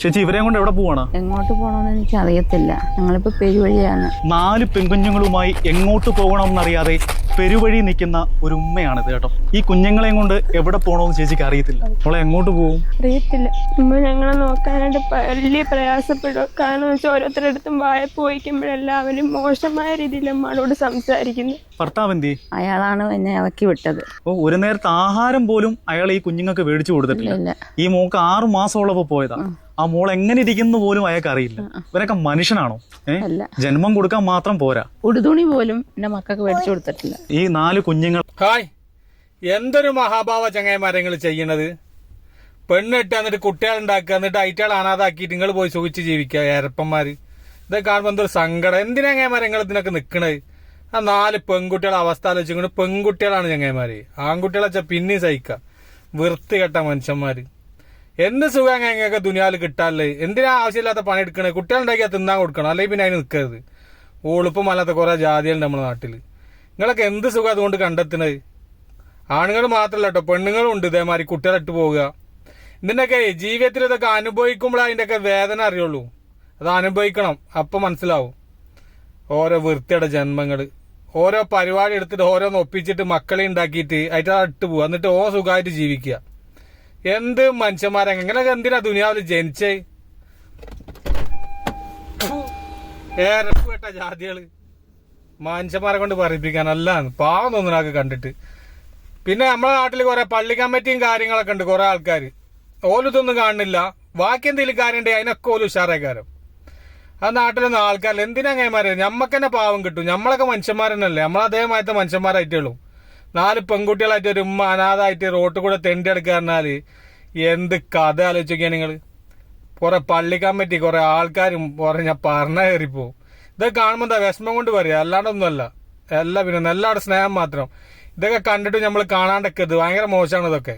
ചേച്ചി ഇവരെയും കൊണ്ട് എവിടെ പോവാണ്? എങ്ങോട്ട് പോകണമെന്ന് എനിക്ക് അറിയത്തില്ല. ഞങ്ങളിപ്പോ പെരുവഴിയാണ്. 4 പെൺകുഞ്ഞുങ്ങളുമായി എങ്ങോട്ട് പോകണമെന്നറിയാതെ പെരുവഴി നിൽക്കുന്ന ഒരു ഉമ്മയാണിത് കേട്ടോ. ഈ കുഞ്ഞുങ്ങളെയും കൊണ്ട് എവിടെ പോകണമെന്ന് ചേച്ചിക്ക് അറിയത്തില്ല. അവളെ എങ്ങോട്ട് പോകും അറിയത്തില്ല. ഉമ്മ ഞങ്ങളെ നോക്കാനായിട്ട് വലിയ പ്രയാസപ്പെടും. കാരണം വെച്ചാൽ ഓരോരുത്തരുടെ അടുത്തും വായ്പ വയ്ക്കുമ്പോഴെല്ലാവരും മോശമായ രീതിയിൽ അമ്മയോട് സംസാരിക്കുന്നു. ഭർത്താവ് എന്തി? അയാളാണ് എന്നെ ഇറക്കി വിട്ടത്. ഒരു നേരത്തെ ആഹാരം പോലും അയാൾ ഈ കുഞ്ഞുങ്ങൾക്ക് മേടിച്ചു കൊടുത്തിട്ടില്ല. ഈ മോക്ക് 6 മാസമുള്ളപ്പോ പോയതാ. ആ മോൾ എങ്ങനെ ഇരിക്കുന്നു പോലും അയാൾക്ക് അറിയില്ല. ഇവരൊക്കെ മനുഷ്യനാണോ? ജന്മം കൊടുക്കാൻ മാത്രം പോരാ, ഉടുതുണി പോലും എന്റെ മക്കൾക്ക് മേടിച്ചു കൊടുത്തിട്ടില്ല. ഈ 4 കുഞ്ഞുങ്ങൾ. ഹായ്, എന്തൊരു മഹാഭാവ ചങ്ങായിമാരെങ്ങൾ ചെയ്യണത്. പെണ്ണിട്ട് എന്നിട്ട് കുട്ടികളുണ്ടാക്കുക, എന്നിട്ട് ഐറ്റകൾ അനാഥാക്കിയിട്ട് നിങ്ങൾ പോയി സുഖിച്ച് ജീവിക്കുക. ഏരപ്പന്മാര് ഇതൊക്കെ കാണുമ്പോൾ എന്തൊരു സങ്കടം. എന്തിനാ ചങ്ങായിമാരെ നിങ്ങൾ ഇതിനൊക്കെ നിക്കണത്? ആ 4 പെൺകുട്ടികളെ അവസ്ഥ ആലോചിച്ചുകൊണ്ട് പെൺകുട്ടികളാണ് ചങ്ങായിമാര്. ആൺകുട്ടികളെ വെച്ചാൽ പിന്നെയും സഹിക്കുക. വൃത്തികെട്ട മനുഷ്യന്മാര്. എന്ത് സുഖം ഞങ്ങൾക്ക് ദുനിയാവിൽ കിട്ടാല്ലേ? എന്തിനാ ആവശ്യമില്ലാത്ത പണി എടുക്കണേ? കുട്ടികളുണ്ടാക്കിയാൽ തിന്നാൻ കൊടുക്കണം, അല്ലെങ്കിൽ പിന്നെ അതിന് നിൽക്കരുത്. എളുപ്പമല്ലാത്ത കുറെ ജാതികളുണ്ട് നമ്മുടെ നാട്ടിൽ. നിങ്ങളൊക്കെ എന്ത് സുഖം അതുകൊണ്ട് കണ്ടെത്തുന്നത്? ആണുങ്ങൾ മാത്രമല്ല കേട്ടോ, പെണ്ണുങ്ങളും ഉണ്ട് ഇതേമാതിരി കുട്ടികളിട്ട് പോവുക. ഇതിൻ്റെയൊക്കെ ജീവിതത്തിൽ ഇതൊക്കെ അനുഭവിക്കുമ്പോഴേ അതിൻ്റെയൊക്കെ വേദന അറിയുള്ളൂ. അത് അനുഭവിക്കണം, അപ്പം മനസ്സിലാവും. ഓരോ വൃത്തിയുടെ ജന്മങ്ങൾ, ഓരോ പരിപാടി എടുത്തിട്ട് ഓരോന്ന് ഒപ്പിച്ചിട്ട് മക്കളെ ഉണ്ടാക്കിയിട്ട് അതിൻ്റെ ഇട്ട് പോവുക, എന്നിട്ട് സുഖമായിട്ട് ജീവിക്കുക. എന്ത് മനുഷ്യന്മാരെ, എങ്ങനെയൊക്കെ എന്തിനാ ദുനിയാവിൽ ജനിച്ചേ? ഏറെപ്പെട്ട ജാതികള് മനുഷ്യന്മാരെ കൊണ്ട് പറയിപ്പിക്കാൻ അല്ലാന്ന് പാവം തോന്നുന്നതൊക്കെ കണ്ടിട്ട്. പിന്നെ നമ്മുടെ നാട്ടിൽ കുറെ പള്ളി കമ്മിറ്റിയും കാര്യങ്ങളൊക്കെ ഉണ്ട്. കുറെ ആൾക്കാർ ഓലിതൊന്നും കാണുന്നില്ല. ബാക്കി എന്തെങ്കിലും കാര്യം ഉണ്ടെങ്കിൽ അതിനൊക്കെ ഓല് ഉഷാറേക്കാരം. ആ നാട്ടിലൊന്നും ആൾക്കാരില്ല. എന്തിനാ അങ്ങന്മാരെ? ഞമ്മക്ക് തന്നെ പാവം കിട്ടും. നമ്മളൊക്കെ മനുഷ്യന്മാരെന്നല്ലേ? നമ്മളതേമാതിരത്തെ മനുഷ്യന്മാരായിട്ടുള്ളൂ. 4 പെൺകുട്ടികളായിട്ട് ഒരു ഉമ്മ അനാഥായിട്ട് റോട്ടിൽ കൂടെ തെണ്ടി എടുക്കുക പറഞ്ഞാല് എന്ത് കഥ ആലോചിക്കുക നിങ്ങൾ. കുറെ പള്ളി കമ്മിറ്റി, കുറെ ആൾക്കാരും കുറെ ഞാൻ പറഞ്ഞ കയറിപ്പോ. ഇതൊക്കെ കാണുമ്പോൾ എന്താ വിഷമം കൊണ്ട് പറയാ, അല്ലാണ്ടൊന്നുമല്ല. പിന്നെ എല്ലാവരുടെ സ്നേഹം മാത്രം. ഇതൊക്കെ കണ്ടിട്ട് നമ്മൾ കാണാണ്ടൊക്കെ ഇത് ഭയങ്കര മോശമാണ് ഇതൊക്കെ.